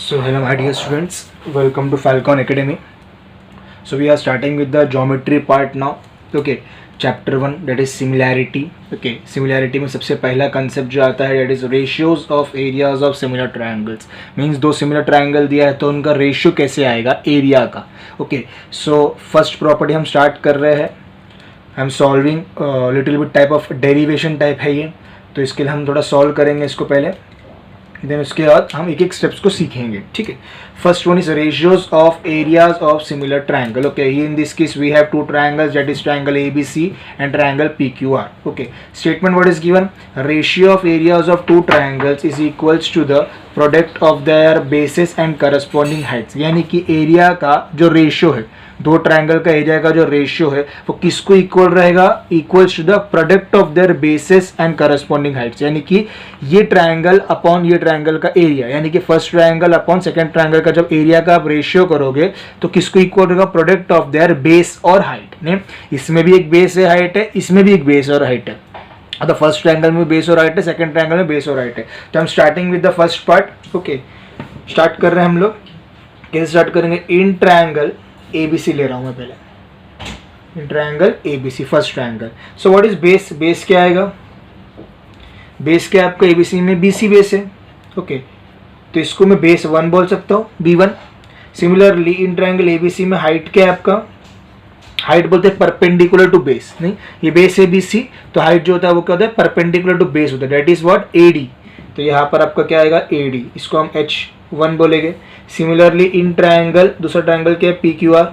So hello my dear students, welcome to Falcon Academy. So we are starting with the geometry part now. Okay, chapter 1 that is similarity. Okay, similarity में सबसे पहला concept जो आता है that is ratios of areas of similar triangles. Means दो similar triangle दिया है तो उनका ratio कैसे आएगा area का. Okay, so first property हम start कर रहे हैं. हम solving little bit type of derivation type है ये, तो इसके लिए हम थोड़ा solve करेंगे इसको पहले, देन उसके बाद हम एक एक स्टेप्स को सीखेंगे. ठीक है, first one is ratios of areas of similar triangle. Okay, in this case we have two triangles, that is triangle ABC and triangle PQR. Okay, statement what is given, ratio of areas of two triangles is equals to the product of their basis and corresponding heights. यानी कि area का जो ratio है, दो triangle का area का जो ratio है वो किसको इक्वल रहेगा, equals to the product of their basis and corresponding heights. यानी कि ये ट्रायंगल अपॉन ये ट्रायंगल का एरिया, यानी कि first triangle upon second triangle का जब एरिया का आप रेशियो करोगे तो किसको इक्वल रहेगा, प्रोडक्ट ऑफ देयर बेस और हाइट. ने इसमें भी एक बेस है, हाइट है, इसमें भी एक बेस और हाइट है. तो फर्स्ट ट्रायंगल में बेस और हाइट है, सेकंड ट्रायंगल में बेस और हाइट है. तो हम starting with the first part. Okay, start कर रहे हैं हम लोग. कैसे स्टार्ट करेंगे, इन ट्रायंगल ABC ले रहा हूं मैं पहले, in triangle ABC first triangle. So what is base, base क्या आएगा, बेस क्या आपका ABC में BC बेस है. ओके, तो इसको मैं बेस 1 बोल सकता हूँ, B1. Similarly in triangle ABC में हाइट क्या है आपका, हाइट बोलते हैं परपेंडिकुलर टू बेस. नहीं, ये बेस है BC, तो हाइट जो होता है वो क्या होता है, परपेंडिकुलर टू बेस होता है, दैट इज व्हाट AD. तो यहाँ पर आपका क्या आएगा AD, इसको हम H1 बोलेंगे. सिमिलरली इन ट्रायंगल दूसरा ट्रायंगल क्या है PQR.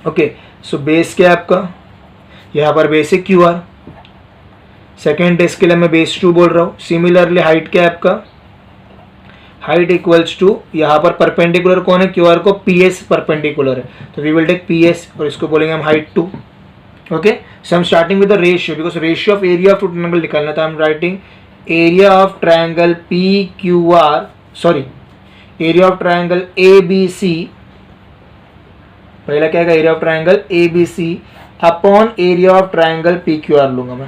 ओके, सो बेस क्या है आपका, यहाँ पर बेस है QR. सेकेंड डेस के लिए मैं बेस 2 बोल रहा हूँ. सिमिलरली हाइट क्या है आपका, हाइट इक्वल्स टू, यहाँ पर परपेंडिकुलर कौन है, QR को PS परपेंडिकुलर है, तो वी विल टेक PS और इसको बोलेंगे हम हाइट 2. ओके, सो हम starting with the ratio, because ratio of area of two triangle निकालना था. I am writing area of triangle PQR, sorry area of triangle ABC. पहला क्या है, area of triangle ABC upon area of triangle PQR लूंगा मैं,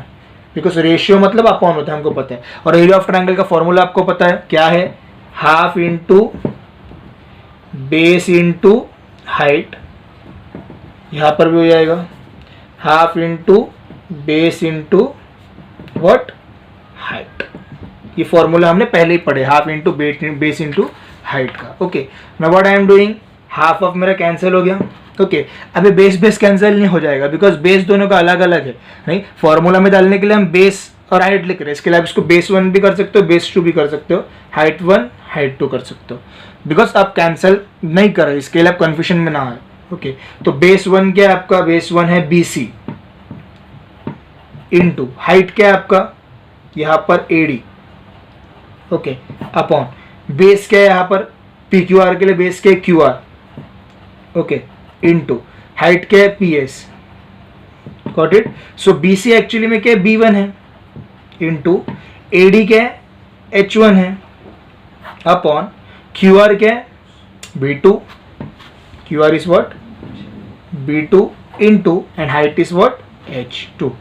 because ratio मतलब upon होता है, हमको पता है. और एरिया ऑफ ट्रायंगल का फॉर्मूला आपको पता है क्या है, half into base into height. यहां पर भी हो जाएगा half into base into what, height. ये फॉर्मूला हमने पहले ही पढ़े, half into base into height का. Okay, now what I am doing, half of मेरा कैंसिल हो गया. ओके, अभी बेस बेस कैंसिल नहीं हो जाएगा, बिकॉज बेस दोनों का अलग अलग है. नहीं, फॉर्मूला में डालने के लिए हम बेस और हाइट लिख रहे हैं, इसके लिए आप इसको बेस 1 भी कर सकते हो, बेस 2 भी कर सकते हो, हाइट 1 हाइट 2 कर सकते हो, बिकॉज आप कैंसिल नहीं कर रहे, इसके लिए आप कन्फ्यूजन में ना आए. ओके, तो बेस 1 क्या है आपका, बेस 1 है BC इंटू हाइट क्या है आपका, यहाँ पर AD. ओके, अपॉन बेस क्या है यहाँ पर PQR के लिए, बेस क्या है QR. ओके, इनटू हाइट क्या है PS. Got it. So BC actually में क्या है, B1 है, इनटू AD क्या है, H1 है, अपॉन QR क्या है, B2. QR is what, B2 into and height is what, H2.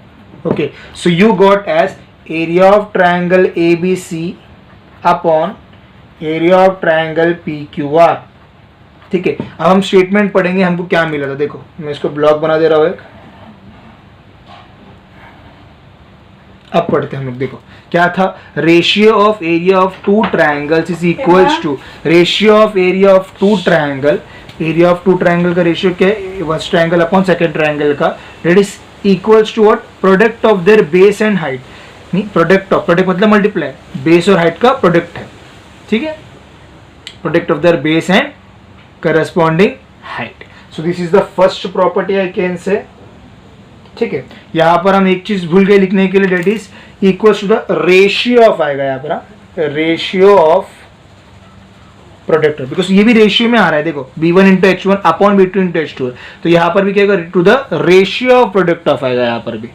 Okay, so you got as area of triangle ABC upon area of triangle PQR. ठीक है, अब हम स्टेटमेंट पढ़ेंगे, हमको क्या मिला था. देखो मैं इसको ब्लॉक बना दे रहा हूं एक, अब पढ़ते हैं हम लोग. देखो क्या था, ratio of area of two triangles is equals to ratio of area of two triangle. Area of two triangle का रेशियो क्या है, first triangle upon second triangle का, that is equals to what, product of their base and height. नहीं, product of, product मतलब multiply, base और height का product है. ठीक है, product of their base and corresponding height. So this is the first property I can से. ठीक है, यहां पर हम एक चीज भूल गए लिखने के लिए, that is equals to the ratio of आएगा यहाँ पर, रेशियो ऑफ प्रोडक्ट, बिकॉज ये भी रेशियो में आ रहा है. देखो B1 into H1 upon B2 into H2, तो यहाँ पर भी क्या होगा, to the ratio of product of आएगा यहाँ पर भी.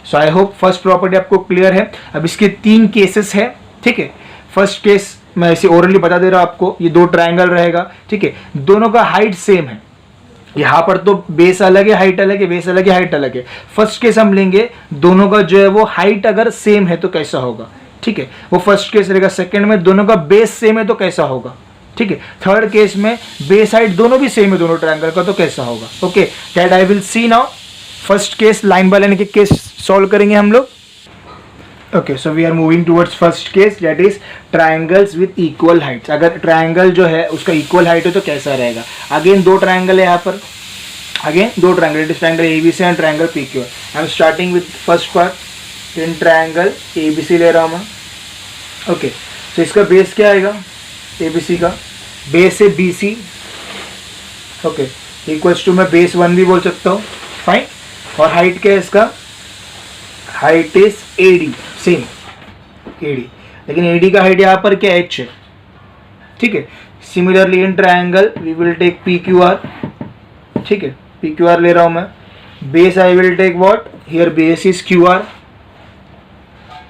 So I hope first property आपको क्लियर है. अब इसके 3 केसेस है. ठीक है, फर्स्ट केस मैं ऐसे ओरली बता दे रहा हूं आपको, ये दो ट्रायंगल रहेगा. ठीक है, दोनों का हाइट सेम है, यहाँ पर तो बेस अलग है, हाइट अलग है, बेस अलग है, हाइट अलग है. फर्स्ट केस हम लेंगे, दोनों का जो है वो हाइट अगर सेम है तो कैसा होगा. ठीक है, वो फर्स्ट केस रहेगा. सेकंड में दोनों का बेस सेम है तो कैसा होगा. ठीक है। थर्ड केस में बेस हाइट दोनों भी सेम है दोनों ट्रायंगल का, तो कैसा होगा? Okay, that I will see now. First case line by line के केस सॉल्व करेंगे हम लोग। Okay, so we are moving towards first case, that is triangles with equal heights. अगर ट्रायंगल जो है उसका इक्वल हाइट हो तो कैसा रहेगा? अगेन दो ट्रायंगल है यहाँ पर, अगेन दो triangle, it is triangle ABC and triangle PQR. I am starting with first part in triangle ABC ले रहा हूँ मैं। ओके, तो इसका बेस क्या आएगा? एबीसी का बेस है बीसी। ओके, इक्वल्स टू मैं बेस 1 भी बोल सकता हूँ, फाइन। और हाइट क्या है इसका? Height is AD, same AD, लेकिन एडी का हाइट यहाँ पर क्या एच है, ठीक है। Similarly in triangle we will take P Q R, ठीक है, पी क्यू आर ले रहा हूँ मैं। Base I will take what, here base is Q R,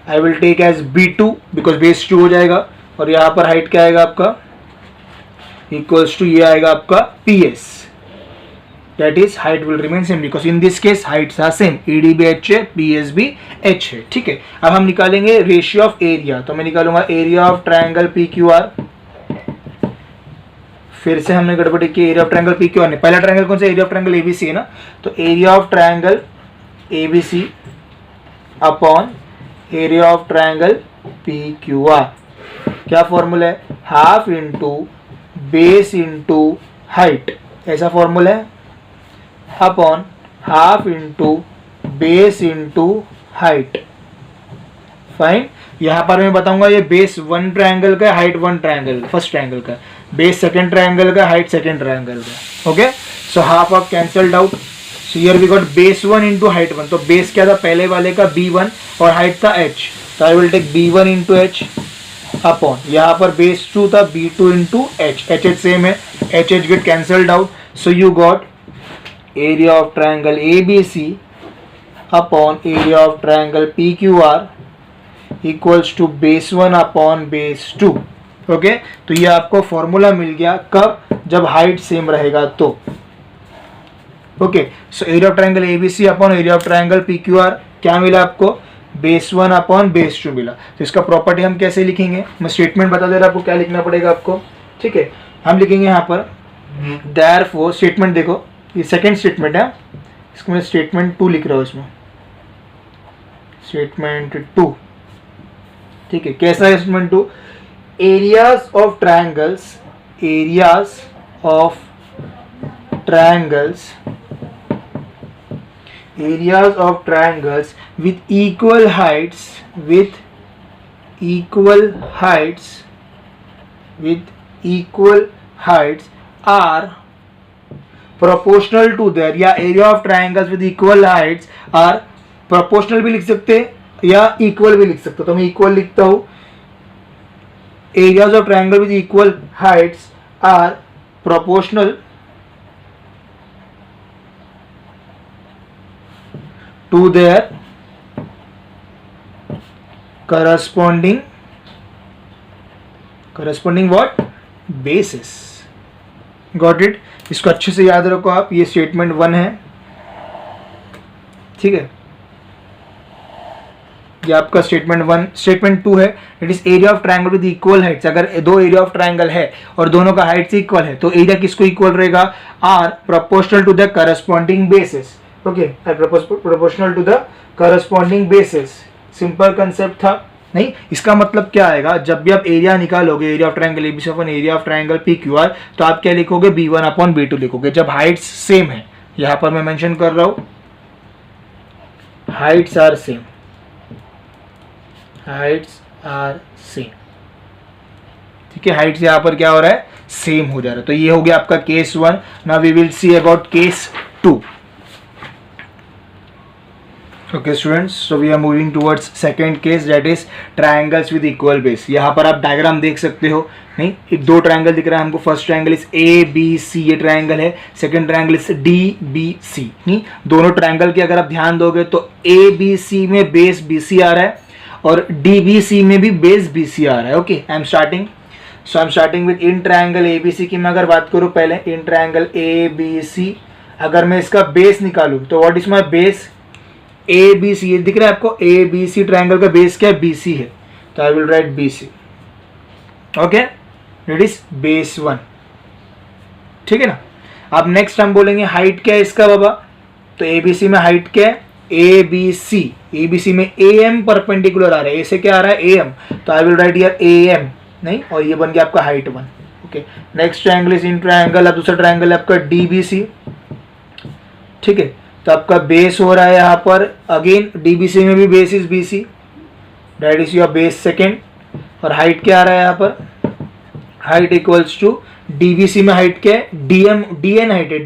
I will take as B2 because base 2 हो जाएगा। और यहाँ पर हाइट क्या आएगा आपका? इक्वल्स टू ये आएगा आपका PS, that is height will remain same because in this case heights are same, ED भी H है, PS भी H है, ठीक है। अब हम निकालेंगे रेशियो ऑफ एरिया, तो मैं निकालूंगा एरिया ऑफ ट्रायंगल PQR। फिर से हमने गड़बड़ी की, एरिया ऑफ ट्रायंगल PQR ने, पहला ट्रायंगल कौन सा? एरिया ऑफ ट्रायंगल ABC है ना, तो area of triangle ABC upon area of triangle PQR। क्या फॉर्मूला है? Half into base into height, ऐसा फॉर्मूला है, upon half into base into height, fine. यहाँ पर मैं बताऊंगा ये बेस 1 ट्रायंगल का, हाइट 1 ट्रायंगल फर्स्ट ट्रायंगल का, बेस सेकंड ट्रायंगल का, हाइट सेकंड ट्रायंगल का। Okay, so half of cancelled out, so here we got base 1 into height 1। तो बेस क्या था पहले वाले का? B1 और हाइट था H, तो I will take B1 into H upon, यहाँ पर बेस 2 था B2 into H, H same है, H get cancelled out, so you got area of triangle ABC upon area of triangle PQR equals to base 1 upon base 2। Okay, तो ये आपको formula मिल गया, कब? जब हाइट सेम रहेगा तो। Okay, so area of triangle ABC upon area of triangle PQR क्या मिला आपको? बेस 1 अपॉन बेस 2 मिला। तो इसका प्रॉपर्टी हम कैसे लिखेंगे? मैं स्टेटमेंट बता दे रहा आपको क्या लिखना पड़ेगा आपको, ठीक है। हम लिखेंगे यहाँ पर देयरफॉर, स्टेटमेंट देखो ये सेकंड स्टेटमेंट है, इसको मैं स्टेटमेंट 2 लिख रहा हूँ इसमें, स्टेटमेंट 2, ठीक है। कैसा है statement 2? Areas of triangles, areas of triangles, areas of triangles with equal heights, with equal heights, with equal heights are proportional to their, या area of triangles with equal heights are proportional भी लिख सकते हैं या equal भी लिख सकते हो, तो मैं equal लिखता हूँ। areas of triangle with equal heights are proportional to their corresponding what? basis. Got it? इसको अच्छे से याद रखो आप, ये स्टेटमेंट 1 है, ठीक है। ये आपका स्टेटमेंट 1, स्टेटमेंट 2 है, it is area of triangle with equal heights. अगर दो एरिया ऑफ ट्रायंगल है और दोनों का हाइट्स इक्वल है तो एरिया किसको इक्वल रहेगा? Are proportional to the corresponding basis. Okay, proportional to the corresponding basis, simple concept था नहीं। इसका मतलब क्या आएगा? जब भी आप एरिया निकालोगे, area of triangle ABC upon area of triangle PQR, तो आप क्या लिखोगे? B1 अपॉन B2 लिखोगे, जब हाइट्स सेम है। यहां पर मैं मेंशन कर रहा हूं heights are same, heights are same, ठीक है। हाइट्स यहां पर क्या हो रहा है? सेम हो जा रहा है। तो ये हो गया आपका case 1। Now we will see about case 2। Okay students, so we are moving towards second case, that is triangles with equal base। यहाँ पर आप डायग्राम देख सकते हो, नहीं, एक दो ट्रायंगल दिख रहा है हमको। फर्स्ट ट्रायंगल इस ABC, ये ट्रायंगल है। सेकंड ट्रायंगल इस DBC, नहीं, दोनों ट्रायंगल के अगर आप ध्यान दोगे तो ABC में बेस BC आ रहा है और DBC में भी बेस BC आ रहा है। Okay, I am starting with in triangle ABC की मैं अगर बात करूँ पहले, इन ट्रायंगल ABC अगर मैं इसका बेस निकालूँ तो what is my base? ABC, ये दिख रहा है आपको? ABC ट्रायंगल का बेस क्या है? BC है, तो I will write BC। Okay, that is base 1, ठीक है ना। अब नेक्स्ट हम बोलेंगे हाइट क्या है इसका बाबा, तो ABC में हाइट क्या है, ABC में AM परपेंडिकुलर आ रहा है, ए से क्या आ रहा है AM, तो I will write here AM, नहीं, और ये बन गया आपका height 1, okay. Next triangle is in triangle, अब दूसरा ट्रायंगल है आपका DBC, ठीक है, तो आपका बेस हो रहा है यहाँ पर, अगेन DBC में भी base is BC, that is your base second, और हाइट क्या आ रहा है यहाँ पर, हाइट इक्वल्स टू DBC में हाइट क्या है, DN हाइट है,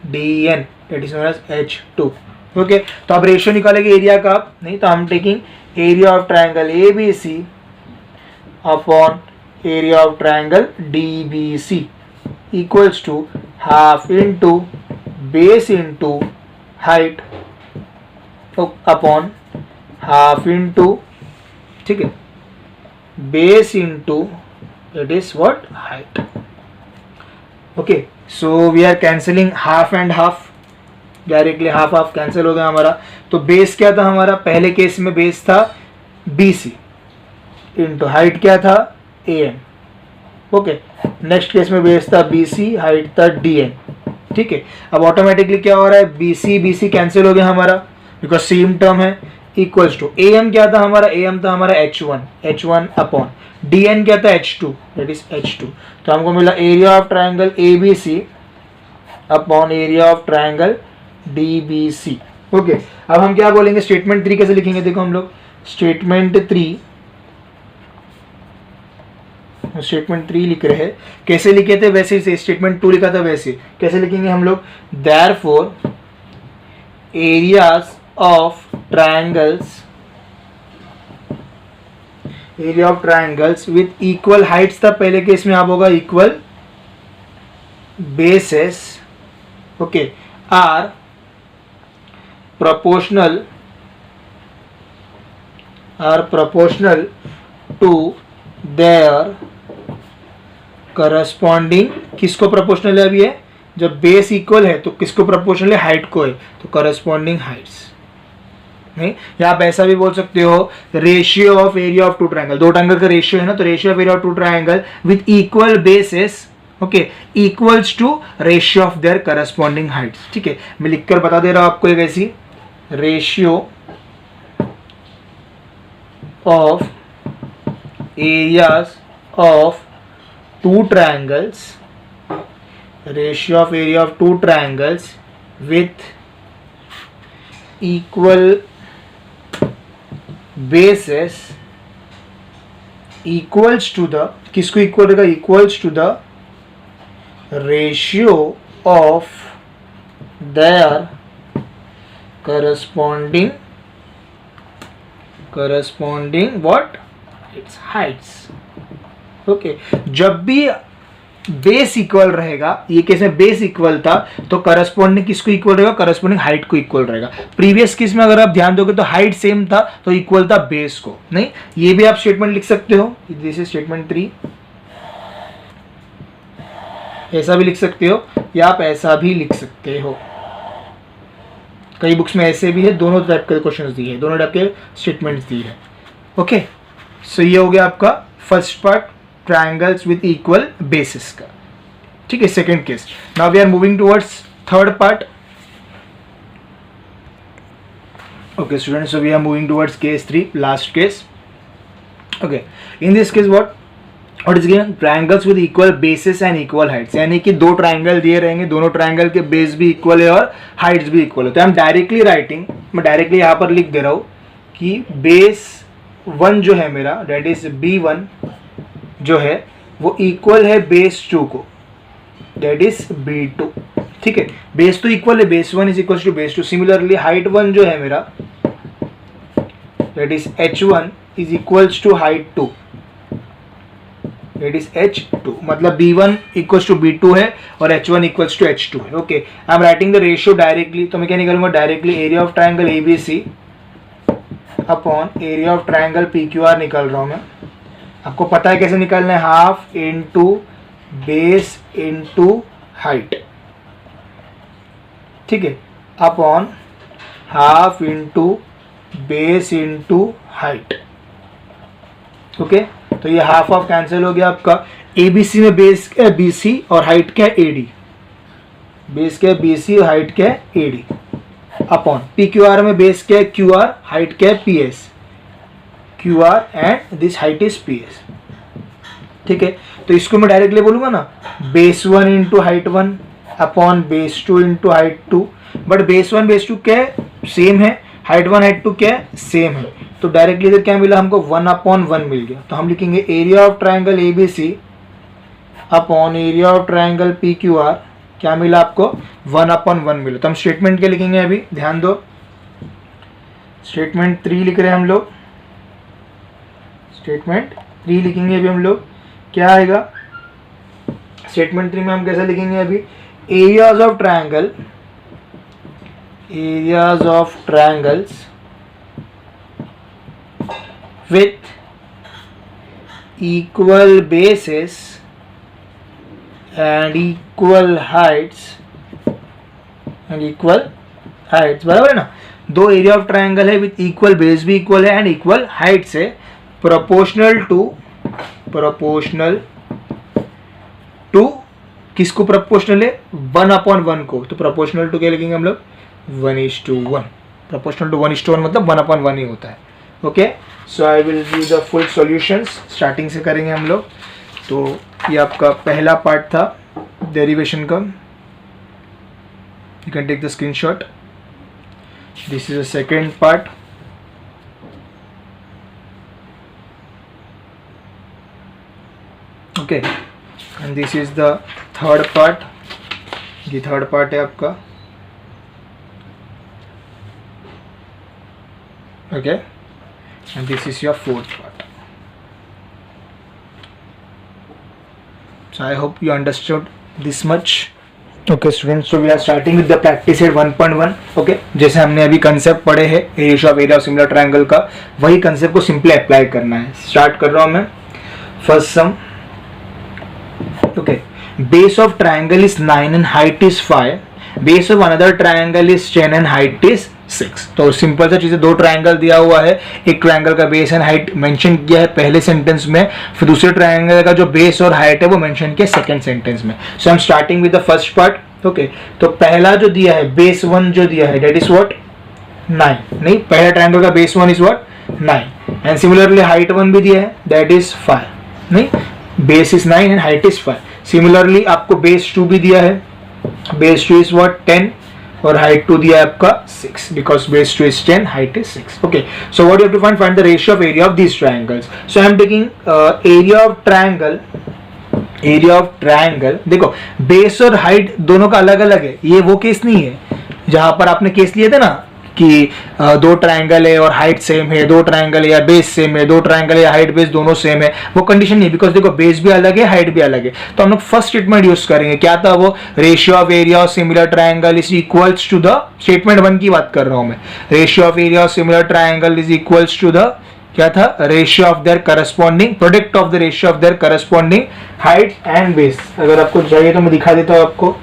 DN that is known as H2, okay. तो आप रेशियो निकालेंगे एरिया का, नहीं तो हम taking area of triangle ABC upon area of triangle DBC equals to half into base into height upon half into, ठीक है, base into it is what, height, okay. So we are cancelling half and half, directly half half cancel हो गया हमारा। तो base क्या था हमारा, पहले केस में बेस था BC इंटू हाइट क्या था AM, ओके। नेक्स्ट केस में बेस था BC, हाइट था DN, ठीक है। अब ऑटोमेटिकली क्या हो रहा है, BC कैंसिल हो गया हमारा बिकॉज सेम टर्म है, इक्वल्स टू AM क्या था हमारा, AM था हमारा H1 अपॉन DN क्या था H2, दैट इज H2। तो हमको मिला area of triangle ABC upon area of triangle DBC, okay. अब हम क्या बोलेंगे, स्टेटमेंट 3 कैसे लिखेंगे, देखो हम लोग स्टेटमेंट 3 लिख रहे हैं, कैसे लिखे थे वैसे ही, स्टेटमेंट 2 लिखा था वैसे कैसे लिखेंगे हम लोग, therefore areas of triangles with equal heights था पहले केस में, आप होगा equal bases, okay, are proportional to their corresponding, किसको प्रोपोर्शनल है अभी है, जब बेस इक्वल है तो किसको प्रोपोर्शनल है, हाइट को है, तो करस्पॉन्डिंग हाइट्स, नहीं, या आप ऐसा भी बोल सकते हो ratio of area of two triangle, दो ट्रायंगल का रेशियो है ना, तो ratio of area of two triangle with equal bases, okay, equals to ratio of their corresponding heights, ठीक है। मैं लिखकर बता दे रहा हूं आपको एक ऐसी, ratio of areas of two triangles, ratio of area of two triangles with equal bases equals to the, किसको इक्वल रहेगा, equals to the ratio of their corresponding what, its heights, okay. जब भी बेस इक्वल रहेगा, ये case में base equal था तो corresponding किसको इक्वल रहेगा, करस्पॉन्डिंग हाइट को इक्वल रहेगा। प्रीवियस केस में अगर आप ध्यान दोगे तो हाइट सेम था तो इक्वल था बेस को, नहीं, ये भी आप स्टेटमेंट लिख सकते हो, दिस इज स्टेटमेंट 3, ऐसा भी लिख सकते हो या आप ऐसा भी लिख सकते हो, कई बुक्स में ऐसे भी है, दोनों टाइप के क्वेश्चंस दिए हैं, दोनों टाइप के स्टेटमेंट्स दिए हैं, ओके। सो ये हो गया आपका first part, triangles with equal bases का, ठीक है, second case. Now we are moving towards third part, okay students, so we are moving towards case 3, last case, okay. In this case what is given, triangles with equal bases and equal heights, यानी कि दो triangle दिए रहेंगे, दोनों triangle के base भी equal है और हाइट्स भी इक्वल है, तो आई एम डायरेक्टली राइटिंग, मैं डायरेक्टली यहाँ पर लिख दे रहा हूँ कि बेस 1 जो है मेरा, दैट इज B1 जो है वो इक्वल है बेस 2 को, दैट इज B2, ठीक है, बेस तो इक्वल है, base 1 is equal to base 2, similarly height 1 जो है मेरा, that is H1 is equals to height 2, that is H2, मतलब B1 इक्वल्स टू B2 है और H1 इक्वल्स टू H2 है, okay. I am writing the ratio directly, तो मैं क्या निकालूंगा, directly area of triangle ABC upon area of triangle PQR निकाल रहा हूं मैं, आपको पता है कैसे निकालना है, half into base into height, ठीक है, upon half into base into height, okay. तो ये हाफ ऑफ कैंसिल हो गया आपका, ABC में बेस क्या है BC और हाइट क्या है AD, बेस क्या है BC और हाइट क्या है AD अपॉन PQR में बेस क्या है QR, हाइट क्या है PS, QR and this height is PS। ठीक है, तो इसको मैं डायरेक्टली बोलूंगा ना base 1 into height 1 upon base 2 into height 2, but base 1 base 2 क्या है सेम है, हाइट 1 हाइट 2 क्या है सेम है, तो डायरेक्टली इधर क्या मिला हमको 1 अपॉन 1 मिल गया। तो हम लिखेंगे area of triangle ABC upon area of triangle PQR, क्या मिला आपको 1 अपॉन 1 मिला। तो हम स्टेटमेंट क्या लिखेंगे अभी, ध्यान दो, स्टेटमेंट 3 लिख रहे हैं हम लोग, स्टेटमेंट 3 लिखेंगे अभी हम लोग, क्या आएगा स्टेटमेंट 3 में हम कैसे लिखेंगे अभी, areas of triangle, areas of triangles with equal bases and equal Heights, बराबर है ना। दो एरिया ऑफ ट्राइंगल है विथ इक्वल बेस भी इक्वल है एंड इक्वल हाइट्स है, प्रोपोर्शनल टू किसको प्रोपोर्शनल है 1 अपॉन 1 को, तो प्रोपोर्शनल टू क्या लिखेंगे हम लोग 1:1, प्रोपोर्शनल टू 1:1 मतलब 1 अपॉन 1 ही होता है। Okay, so I will give the full solutions, starting से करेंगे हम लोग। तो ये आपका पहला पार्ट था डेरिवेशन का, you can take the screenshot. This is the second part, okay, and this is the third part, ये थर्ड पार्ट है आपका, okay, and this is your fourth part. So I hope you understood this much. Okay students, so we are starting with the practice set 1.1। Okay, जैसे हमने अभी concept पढ़े हैं ratio of area of similar triangle का, वही concept को simply apply करना है। स्टार्ट कर रहा हूं मैं, first sum. Okay, base of triangle is 9 and height is 5. Base of another triangle is 10 and height is 6. तो सिंपल सा चीज़, दो ट्रायंगल दिया हुआ है, एक ट्रायंगल का बेस एंड हाइट मेंशन किया है पहले सेंटेंस में, फिर दूसरे ट्रायंगल का जो बेस और हाइट है वो मेंशन किया सेकंड सेंटेंस में। So I am starting with the first part. Okay, तो पहला जो दिया है बेस 1 जो दिया है दैट इज व्हाट 9, नहीं पहला ट्रायंगल का base 1 is what 9 and similarly height 1 भी दिया है दैट इज 5, नहीं base is 9 and height is 5। Similarly आपको बेस 2 भी दिया है, बेस 2 इज व्हाट 10 और हाइट 2 दिया है आपका 6, because base 2 is 10, height is 6। Okay, so what you have to find the ratio of area of these triangles. So I am taking area of triangle, area of triangle, देखो base और height दोनों का अलग अलग है, ये वो case नहीं है जहां पर आपने केस लिए थे ना कि दो ट्रायंगल है और हाइट सेम है, दो ट्रायंगल है या बेस सेम है, दो ट्रायंगल या हाइट बेस दोनों सेम है, वो कंडीशन नहीं, बिकॉज देखो बेस भी अलग है हाइट भी अलग है। तो हम लोग फर्स्ट स्टेटमेंट यूज करेंगे, क्या था वो, ratio of area of similar triangle is equals to the, statement 1 की बात कर रहा हूं मैं, ratio of area of similar triangle is equals to the, क्या था, ratio of their corresponding, product of the ratio of their corresponding height and base. अगर आपको चाहिए तो मैं दिखा देता हूं आपको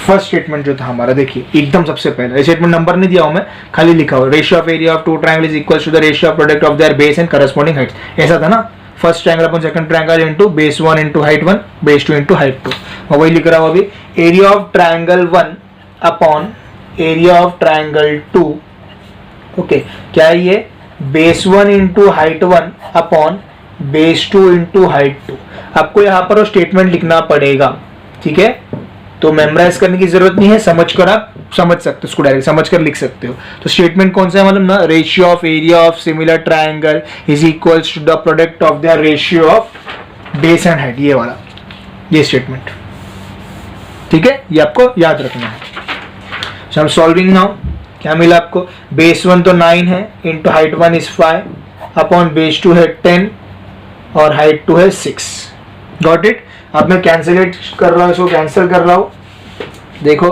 फर्स्ट स्टेटमेंट जो था हमारा, देखिए एकदम सबसे पहले स्टेटमेंट नंबर नहीं दिया हूं मैं, खाली लिखा हो ratio of area of two triangle is equal to the ratio of product of their base and corresponding heights, ऐसा था ना, first triangle upon second triangle into base 1 into height 1, base 2 into height 2, मैं वही लिख रहा हूं अभी, area of triangle 1 upon area of triangle 2। Okay, क्या है ये, base 1 into height 1 upon base 2 into height 2। आपको यहां पर वो स्टेटमेंट लिखना पड़ेगा, ठीक है, तो मेमोराइज करने की जरूरत नहीं है, समझकर आप समझ सकते हो, उसको डायरेक्ट समझकर लिख सकते हो। तो स्टेटमेंट कौन सा है, मतलब ना, ratio of area of similar triangle is equals to the product of the ratio of base and height, ये वाला, ये स्टेटमेंट, ठीक है, ये आपको याद रखना है। So I am solving now, क्या मिला आपको, बेस 1 तो 9 है into height 1 is 5 upon base 2 है 10 और हाइट 2 है 6, गॉट इट। अब मैं कैंसिलेट कर रहा हूँ, इसको कैंसिल कर रहा हूँ, देखो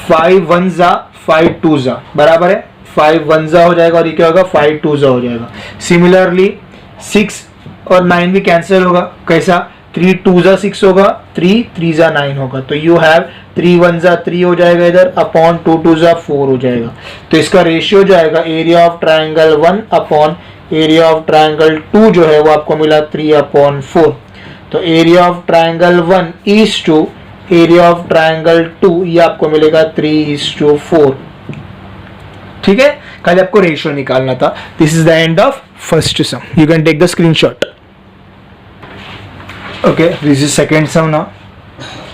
5 1 जा 5 2 जा बराबर है, 5 1 जा हो जाएगा और ये क्या होगा 5 2 जा हो जाएगा। सिमिलरली 6 और 9 भी कैंसिल होगा, कैसा, 3 2 जा 6 होगा, 3 3 जा 9 होगा, तो यू हैव 3 1 जा 3 हो जाएगा इधर अपॉन 2 2 जा 4 हो जाएगा। तो इसका रेशियो जाएगा area of triangle 1 upon area of triangle 2 जो है वो आपको मिला 3/4। तो area of triangle 1 is to area of triangle 2 ये आपको मिलेगा 3:4। ठीक है, खाली आपको रेशियो निकालना था। This is the end of first sum, you can take the screenshot. Okay, this is second sum now.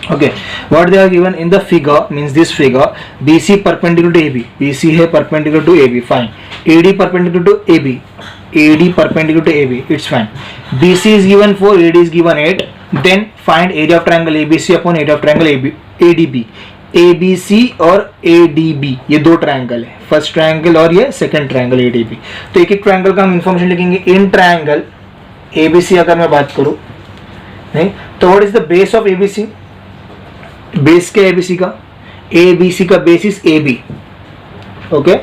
Okay, what they are given in the figure means this figure BC perpendicular to AB, BC है perpendicular to AB, fine. AD perpendicular to AB, AD perpendicular to AB, it's fine. BC is given 4, AD is given 8. Then find area of triangle ABC upon area of triangle ADB. ABC और ADB ये दो triangle है, first triangle और ये second triangle ADB। तो एक एक triangle का हम इंफॉर्मेशन लिखेंगे। इन ट्रायंगल ABC अगर मैं बात करूँ नहीं तो what is the base of ABC? Base क्या है ABC का? ABC का basis AB। Okay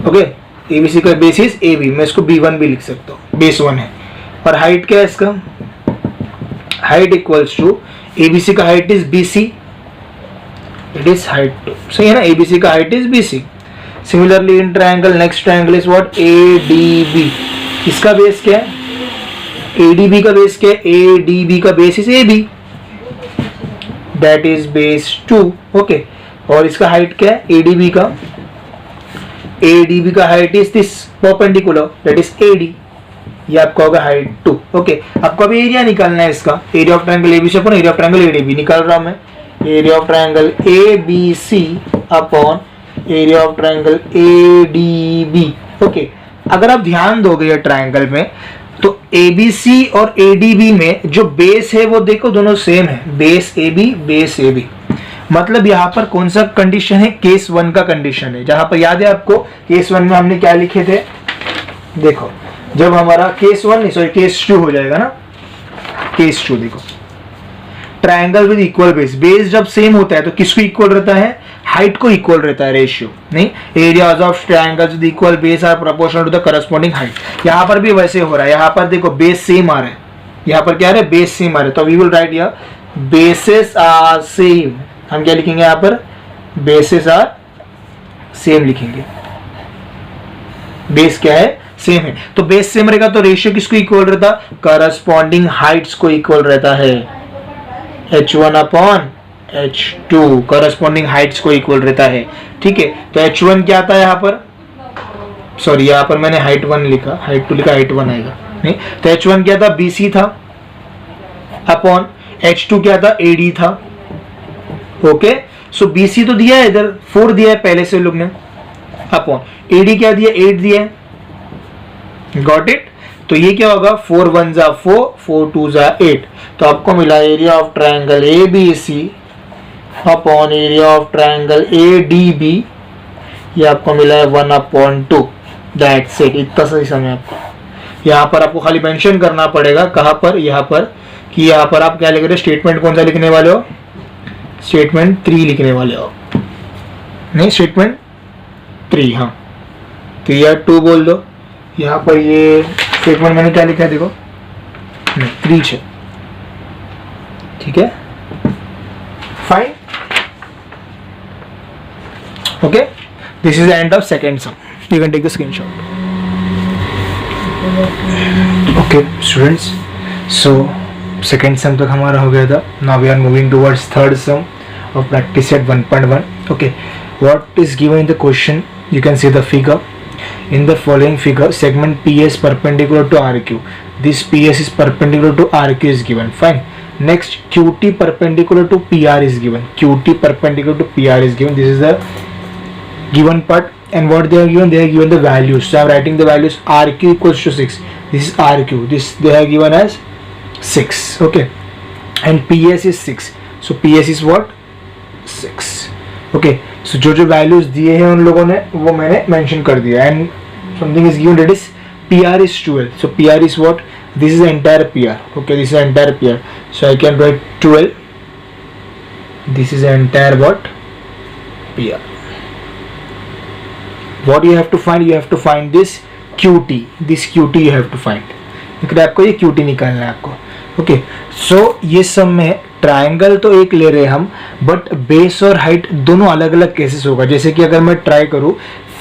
okay, ABC का बेसिस AB, मैं इसको B1 भी लिख सकता हूँ, बेस 1 है। और हाइट क्या है इसका? हाइट इक्वल्स टू ABC का height is BC, it is height 2, सही है ना? ABC का height is BC। Similarly in triangle next triangle is what? ADB। इसका बेस क्या है? ADB का बेस क्या है? ADB का base is AB, that is base 2। Okay, और इसका हाइट क्या है? ADB का height is this perpendicular, that is AD, ये आपका होगा हाइट 2। ओके, आपको अभी एरिया निकालना है इसका। Area of triangle ABC upon area of triangle ADB निकाल रहा हूं मैं। Area of triangle ABC upon area of triangle ADB। Okay, अगर आप ध्यान दोगे ये ट्रायंगल में तो ABC और ADB में जो बेस है वो देखो दोनों सेम है, बेस AB। मतलब यहाँ पर कौन सा कंडीशन है? केस 1 का कंडीशन है। जहां पर याद है आपको केस 1 में हमने क्या लिखे थे? देखो, जब हमारा केस 1 नहीं सॉरी केस 2 हो जाएगा ना, केस 2 देखो, triangle with equal base, base जब सेम होता है तो किसको इक्वल रहता है? हाइट को इक्वल रहता है, रेशियो नहीं। Areas of triangles with equal base are proportional to the corresponding height. यहाँ पर भी वैसे हो रहा है, यहाँ पर देखो बेस सेम आ रहा है, यहाँ पर क्या आ रहा है? बेस सेम आ रहा है। तो we will write here bases are same. हम क्या लिखेंगे यहाँ पर? बेसेस आर सेम लिखेंगे। बेस क्या है? सेम है। तो बेस सेम रहेगा तो रेशियो किसको इक्वल रहता? करस्पॉन्डिंग हाइट्स को इक्वल रहता है, H1 upon H2 corresponding Heights को इक्वल रहता है। ठीक है, तो H1 क्या आता है यहाँ पर? सॉरी, यहाँ पर मैंने हाइट 1 लिखा, हाइट 2 लिखा, हाइट 1 आएगा नहीं। तो H1 क्या था? BC था, अपॉन H2 क्या था? AD था। ओके, सो BC तो दिया है इधर, 4 दिया है पहले से लोग ने, अपॉन AD क्या दिया? 8 दिया है। Got it? तो ये क्या होगा? 4 1 जा 4, 4 2 जा 8। तो आपको मिला area of triangle ABC upon area of triangle ADB, ये आपको मिला है 1/2। दैट्स इट, इतना सही समय आपको। यहाँ पर आपको खाली मेंशन करना पड़ेगा, कहाँ पर? यहाँ पर, कि यहाँ पर आप क्या लिख रहे हो? स्टेटमेंट कौन सा लिखने वाले हो? स्टेटमेंट 3 लिखने वाले हो, नहीं स्टेटमेंट 3, हाँ। तो यार 2 बोल दो, यहाँ पर ये स्टेटमेंट मैंने क्या लिखा है देखो, 3 है। ठीक है, fine. Okay, this is the end of second sum, you can take the screenshot. Okay students, so second sum तक हमारा हो गया था। Now we are moving towards third sum of practice set 1.1। Okay, what is given in the question? You can see the figure. In the following figure, segment PS perpendicular to RQ. This PS is perpendicular to RQ is given. Fine. Next, QT perpendicular to PR is given. QT perpendicular to PR is given. This is the given part. And what they are given? They are given the values. So I am writing the values. RQ equals to 6. This is RQ. This they are given as 6. Okay. And PS is 6. So PS is what? 6. Okay, सो जो जो values दिए हैं उन लोगों ने वो मैंने mention कर दिया। And something is given, that is PR is 12. So PR is what? This is the entire PR. Okay, this is the entire PR. So I can write 12. This is the entire what? PR. What you have to find? You have to find this QT. This QT you have to find. लेकिन आपको ये QT निकालना है आपको। Okay, सो ये सब में triangle तो एक ले रहे हैं हम, बट बेस और हाइट दोनों अलग अलग केसेस होगा। जैसे कि अगर मैं ट्राई करूँ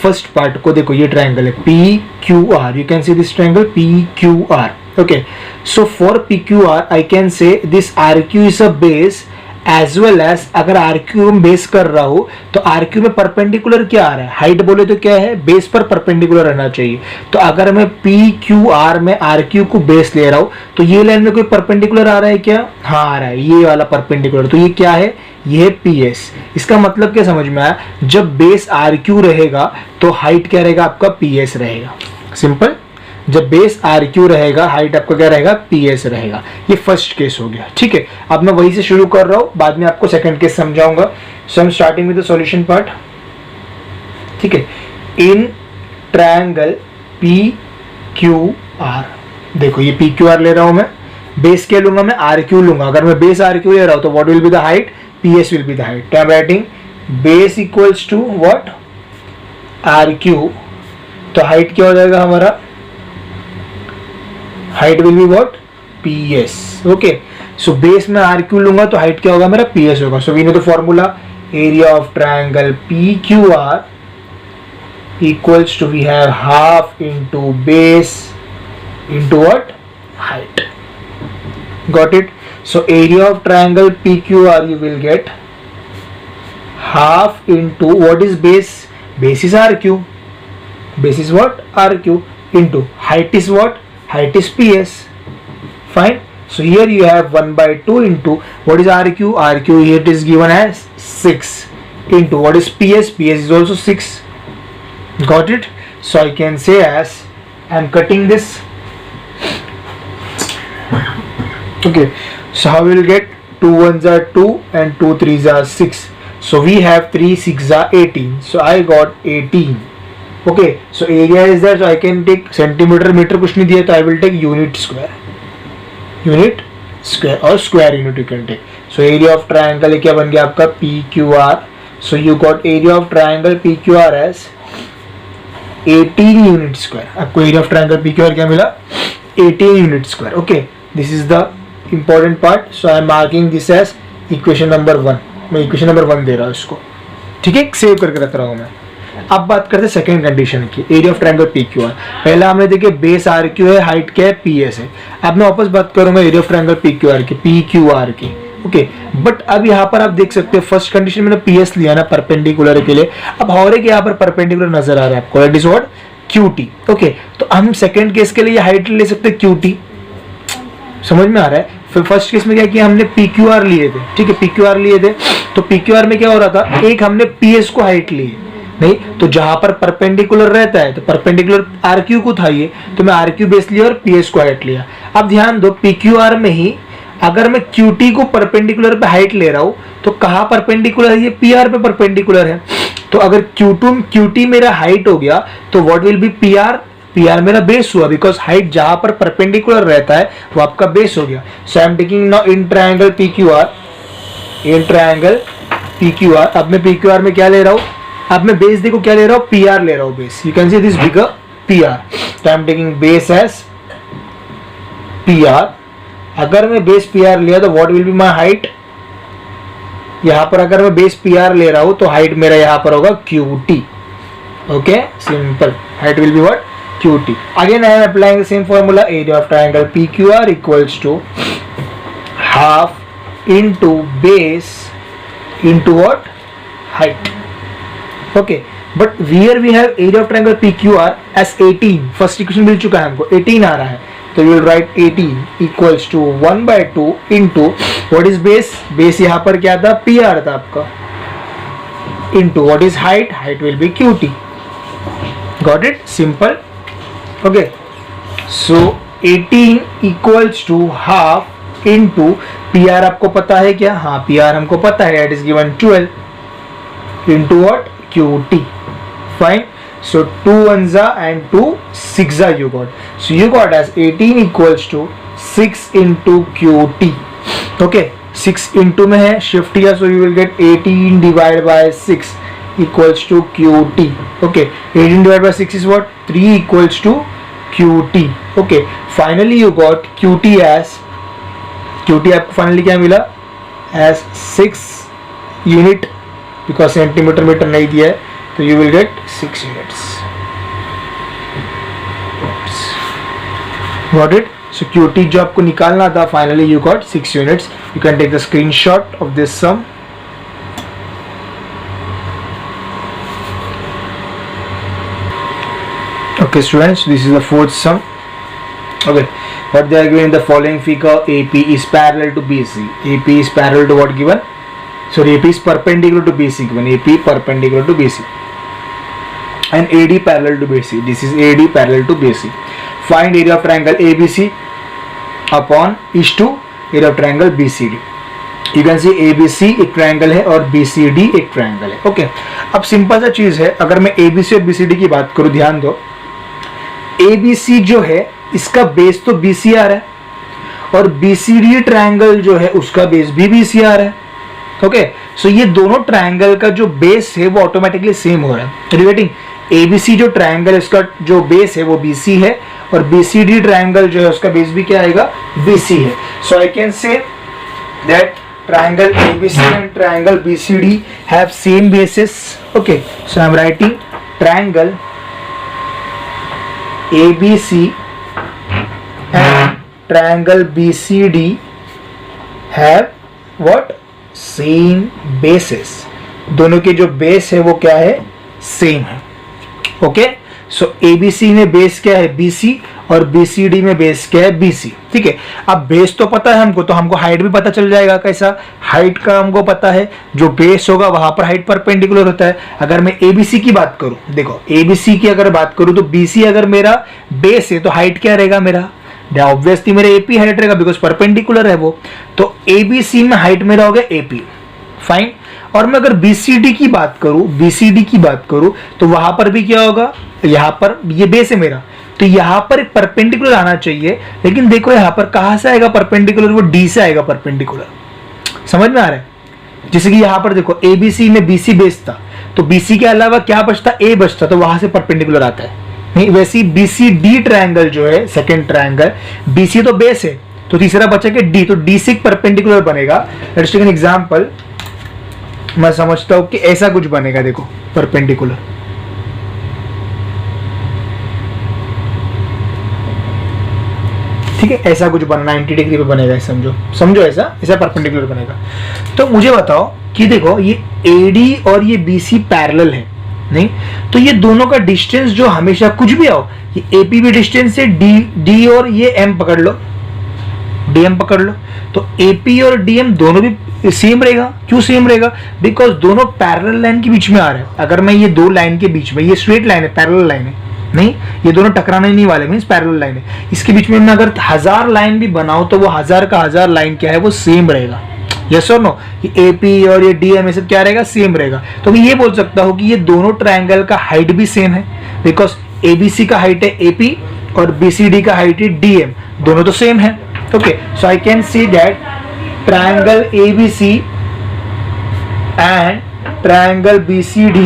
फर्स्ट पार्ट को देखो, ये ट्रायंगल है P Q R, you can see this triangle P Q R. Okay, so for P Q R I can say this R Q is a base as well as, अगर R Q में base कर रहा हो तो are Q में perpendicular क्या आ रहा है, हाइट बोले तो क्या है, बेस पर परपेंडिकुलर रहना चाहिए. तो अगर मैं पी क्यू आर में आर क्यू को बेस ले रहा हूं तो ये लाइन में कोई परपेंडिकुलर आ रहा है क्या, हाँ आ रहा है, ये वाला परपेंडिकुलर. तो ये क्या है, ये है पी एस. इसका मतलब क्या समझ में आया, जब बेस आर क्यू रहेगा तो हाइट क्या रहेगा आपका, पी एस रहेगा. सिंपल. जब बेस आर क्यू रहेगा हाइट आपका क्या रहेगा, पी एस रहेगा. ये फर्स्ट केस हो गया. ठीक है, अब मैं वही से शुरू कर रहा हूं, बाद में आपको सेकंड केस समझाऊंगा. So I am starting with the solution part. ठीक है, in triangle P Q R, देखो ये पी क्यू आर ले रहा हूं मैं, बेस क्या लूंगा मैं, आर क्यू लूंगा. अगर मैं बेस आर क्यू ले रहा हूं तो what will be the height, P S will be the height. तो I am writing base equals to what, R Q. तो हाइट क्या हो जाएगा हमारा, height will be what, P S. Okay, so base में आर क्यू लूंगा तो height क्या होगा मेरा, पी एस होगा. So we know the formula, area of triangle P Q R equals to, we have half into base into what, height. Got it. So area of triangle P Q R you will get half into what is base, base is R Q, base is what, R Q, into height is what, height is ps. Fine. So here you have 1 by 2 into what is rq, rq here it is given as 6 into what is ps, ps is also 6. Got it. So I can say as I am cutting this. Okay, so how we will get 2 1s are 2 and 2 3s are 6. So we have 3 6 are 18. So I got 18. Okay, so area is there, so I can take centimeter, meter कुछ नहीं दिया तो I will take unit square और square unit you can take. So area of triangle क्या बन गया आपका, PQR. So you got area of triangle PQR as 18 unit square. आपको area of triangle PQR क्या मिला, 18 unit square. Okay, this is the important part. So I am marking this as equation number 1. मैं equation number 1 दे रहा हूँ इसको. ठीक है, save करके रख रहा हूँ मैं. अब बात करते हैं सेकंड कंडीशन की, area of triangle P Q are. पहला हमने देखे बेस आर क्यू है, हाइट क्या है, पी एस है. अब मैं वापस बात करूंगा area of triangle P Q are की, पी क्यू आर की. ओके, बट अब यहाँ पर आप देख सकते हो फर्स्ट कंडीशन मैंने पी एस लिया ना परपेंडिकुलर के लिए. अब और एक यहाँ पर परपेंडिकुलर नजर आ रहा है आपको, that is what, Q T. Okay, तो हम सेकंड केस के लिए हाइट ले सकते हैं क्यू टी. समझ में आ रहा है. फिर फर्स्ट केस में क्या किया हमने, पी क्यू आर लिए थे. ठीक है, पी क्यू आर लिए थे तो पी क्यू आर में क्या हो रहा था, एक हमने पी एस को हाइट ली नहीं, तो जहां पर परपेंडिकुलर रहता है तो परपेंडिकुलर आर क्यू को था ये, तो मैं आर क्यू बेस लिया और पी एस को हाइट लिया. अब ध्यान दो, पी क्यू आर में ही अगर मैं क्यू टी को परपेंडिकुलर पे हाइट ले रहा हूं तो कहां परपेंडिकुलर है, ये पी आर पे परपेंडिकुलर है. तो अगर क्यू टी मेरा हाइट हो गया तो what will B P R, P R मेरा बेस हुआ, बिकॉज हाइट जहां पर परपेंडिकुलर रहता है वो आपका बेस हो गया. So I am taking now in triangle P Q R, in triangle P Q R. अब मैं पी क्यू आर में क्या ले रहा हूं, अब मैं बेस देखो क्या ले रहा हूं, पी आर ले रहा हूं base. You can see this bigger P R. तो I am taking base as P R. अगर मैं बेस पी आर लिया तो what will be my height, यहां पर अगर मैं बेस पी आर ले रहा हूं तो हाइट मेरा यहां पर होगा Q T. Okay, simple, height will be what, Q T. Again I am applying the same formula, area of triangle P Q R equals to half into base into what, height. Okay, but here we have area of triangle PQR as 18. First equation मिल चुका है हमको, 18 आ रहा है. तो you will write 18 equals to 1 by 2 into what is base, base यहाँ पर क्या था, PR था आपका, into what is height, height will be QT. Got it? Simple. Okay. So 18 equals to half into PR आपको पता है क्या, हाँ PR हमको पता है, it is given 12 into what, QT. Fine. So 2 1s and 2 6 you got. So you got as 18 equals to 6 into QT. Okay. 6 into में है, shift किया, so you will get 18 divided by 6 equals to QT. Okay. 18 divided by 6 is what? 3 equals to QT. Okay. Finally you got QT as, QT आपको finally क्या मिला, as 6 unit, because centimetre metre नहीं दिया है, तो you will get 6 units. Got it? So QT जो आपको निकालना था, finally you got 6 units. You can take the screenshot of this sum. Okay students, this is the fourth sum. Okay, what they are given in the following figure: AP is parallel to BC. AP is parallel to what given? Sorry, AP is perpendicular to BC given. AP perpendicular to BC. And AD parallel to BC. This is AD parallel to BC. Find area of triangle ABC upon is to area of triangle BCD. You can see ABC एक triangle है और BCD एक triangle है. Okay, अब simple सा चीज है, अगर मैं ABC और BCD की बात करूं, ध्यान दो, ABC जो है इसका बेस तो BC आ रहा है और BCD ट्रायंगल जो है उसका बेस भी BC आ रहा है. ओके, सो ये दोनों ट्रायंगल का जो बेस है वो ऑटोमेटिकली सेम हो रहा है. रिलेटिंग ABC जो ट्रायंगल है उसका जो बेस है वो BC है और BCD ट्रायंगल जो है उसका बेस भी क्या आएगा? BC है. So I can say that triangle ABC and triangle BCD have same basis. Okay, so I am writing triangle ABC and triangle BCD have what? Same basis. दोनों के जो बेस है वो क्या है? सेम है. ओके, सो ABC में base क्या है? BC और BCD में बेस क्या है? BC. ठीक है, अब बेस तो पता है हमको, तो हमको हाइट भी पता चल जाएगा. कैसा? हाइट का हमको पता है, जो बेस होगा वहां पर हाइट परपेंडिकुलर होता है. अगर मैं ABC की बात करूं, देखो ABC की अगर बात करूं तो BC अगर मेरा बेस है तो हाइट क्या रहेगा मेरा? ऑब्वियसली मेरा AP हाइट रहेगा बिकॉज परपेंडिकुलर है वो. तो ABC में हाइट मेरा हो गया AP. फाइन. और मैं अगर BCD की बात करूं तो वहां पर भी क्या होगा? यहां पर ये बेस है मेरा, तो यहां पर एक परपेंडिकुलर आना चाहिए. लेकिन देखो यहां पर कहां से आएगा परपेंडिकुलर? वो D से आएगा परपेंडिकुलर. समझ में आ रहा है? जैसे कि यहां पर देखो ABC में BC बेस था, तो BC के अलावा क्या बचता? A बचता, तो वहां से परपेंडिकुलर आता है. नहीं, वैसे ही BCD ट्रायंगल जो है सेकंड ट्रायंगल, BC तो बेस है, तो तीसरा बचा के D, तो D से परपेंडिकुलर बनेगा. Let's take an example. मैं समझता हूं कि ऐसा कुछ बनेगा. देखो परपेंडिकुलर, ठीक है, ऐसा कुछ बना 90 डिग्री पे बनेगा. समझो ऐसा परपेंडिकुलर बनेगा. तो मुझे बताओ कि देखो ये AD और ये BC पैरेलल है. नहीं, तो ये दोनों का डिस्टेंस जो हमेशा कुछ भी आओ, ये AP भी डिस्टेंस है, D और ये M पकड़ लो, DM पकड़ लो, तो AP और DM दोनों भी सेम रहेगा. क्यों सेम रहेगा? बिकॉज दोनों पैरेलल लाइन के बीच में आ रहे हैं. अगर मैं ये दो लाइन के बीच में, ये स्ट्रेट लाइन है, पैरेलल लाइन है, नहीं, ये दोनों टकराने नहीं वाले, मींस पैरेलल लाइन है. इसके बीच में मैं अगर 1000 लाइन भी बनाऊं तो वो 1000 का 1000 लाइन क्या है? वो सेम रहेगा. यस और नो? ये AP और ये DM सब क्या रहेगा? सेम रहेगा. तो मैं ये बोल सकता हूं कि ये दोनों ट्रायंगल का हाइट भी सेम है, बिकॉज ABC का हाइट है AP और BCD का हाइट है DM. दोनों तो सेम है. Okay, so I can see that triangle ABC and triangle BCD,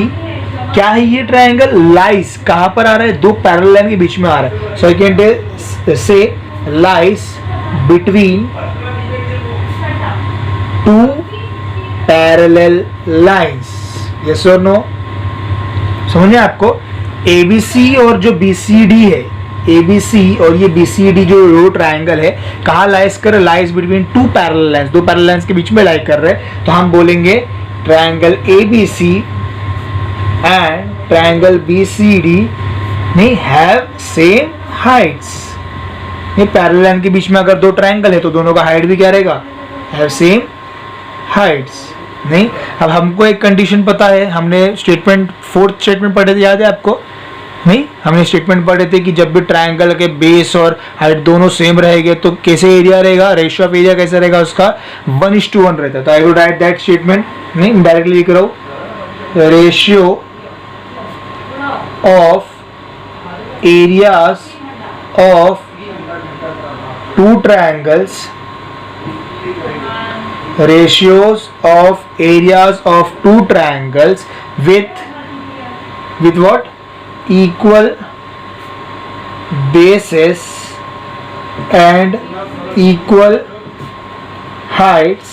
क्या है ये ट्रायंगल? लाइज कहां पर आ रहा है? दो पैरेलल लाइन के बीच में आ रहा है. So I can say lies between two parallel lines. Yes और नो? समझे आपको? ABC और जो BCD है, ABC और ये BCD जो रो ट्रायंगल है, कहाँ लाइज कर? Lies between two parallel lines, दो पैरेलल लाइंस के बीच में लाइज कर रहे हैं. तो हम बोलेंगे triangle ABC and triangle BCD नहीं हैव सेम हाइट्स. ये पैरेलल लाइन के बीच में अगर दो ट्रायंगल है तो दोनों का हाइट भी क्या रहेगा? Have same Heights. नहीं, अब हमको एक कंडीशन पता है, हमने स्टेटमेंट फोर्थ स्टेटमेंट पढ़े थे, याद है आपको? नहीं, हमने स्टेटमेंट पढ़े थे कि जब भी ट्रायंगल के बेस और हाइट दोनों सेम रहेंगे तो कैसे एरिया रहेगा? रेशियो ऑफ एरिया कैसे रहेगा उसका? 1:1 रहता है. तो I will write that statement. नहीं, डायरेक्टली लिख रहा हूं, ratio of areas of two triangles, ratios of areas of two triangles with what? Equal bases and equal heights.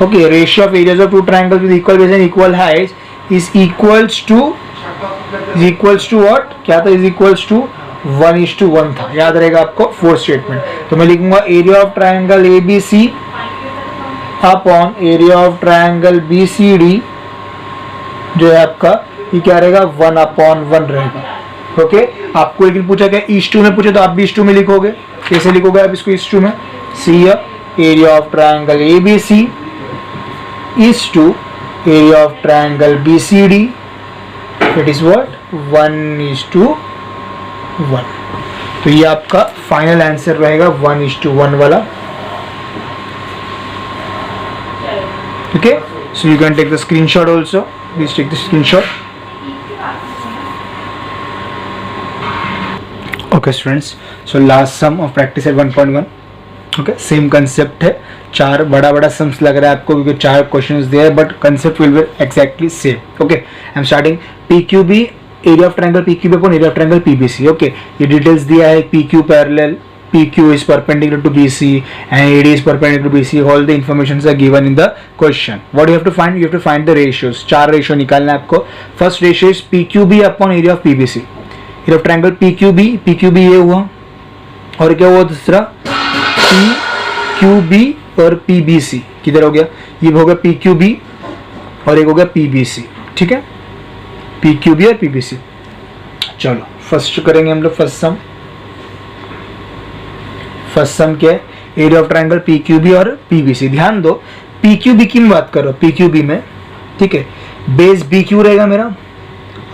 Okay, ratio of areas of two triangles with equal bases and equal heights is equals to what, क्या था, is equals to 1:1 था, याद रहेगा आपको fourth statement. तो मैं लिखूंगा area of triangle ABC upon area of triangle BCD जो है आपका, ये क्या रहेगा, 1/1 रहेगा। ओके, आपको एक दिन पूछा क्या, इस2 में पूछे तो आप भी इस2 में लिखोगे, कैसे लिखोगे आप इसको इस2 में, see area of triangle ABC is to area of triangle BCD, it is what, 1:1। तो ये आपका फाइनल आंसर रहेगा 1:1 वाला। Okay, so you can take the screenshot also, please take the screenshot. Okay students, so last sum of practice at 1.1। Okay, same concept है, चार बड़ा समस लग रहा है आपको क्योंकि 4 क्वेश्चंस दिए हैं, but concept will be exactly same. Okay, I am starting PQB area of triangle PQB upon area of triangle PBC। Okay, ये डिटेल्स दिया है, PQ parallel, PQ is perpendicular to BC and AD is perpendicular to BC. All the informations are given in the question. What do you have to find? You have to find the ratios. 4 ratio निकालना है आपको। First ratio is PQB upon area of PBC। Area of triangle PQB ये हुआ, और क्या हुआ दूसरा, PQB और PBC किधर हो गया, ये हो गया PQB और एक हो गया PBC। ठीक है, PQB और PBC। चलो फर्स्ट करेंगे हम लोग फर्स्ट सम क्या है, एरिया ऑफ ट्रायंगल PQB और PBC। ध्यान दो, PQB की मैं बात करो, PQB में, ठीक है, बेस BQ रहेगा मेरा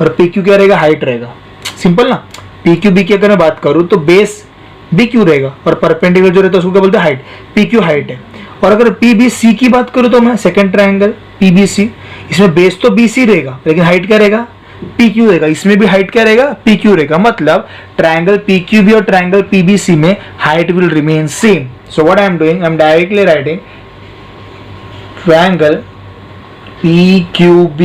और PQ क्या रहेगा, हाइट रहेगा। सिंपल ना, PQB की अगर मैं बात करूं तो बेस BQ रहेगा और परपेंडिकुलर जो रहता है उसको क्या बोलते हैं, हाइट। PQ हाइट है। और अगर PBC की बात करूं तो मैं सेकंड ट्रायंगल PBC, इसमें बेस तो BC रहेगा लेकिन हाइट क्या रहेगा, PQ रहेगा। इसमें भी हाइट क्या रहेगा, PQ रहेगा। मतलब ट्रायंगल PQB और ट्रायंगल PBC में height will remain same. So what I am doing, I am directly writing triangle PQB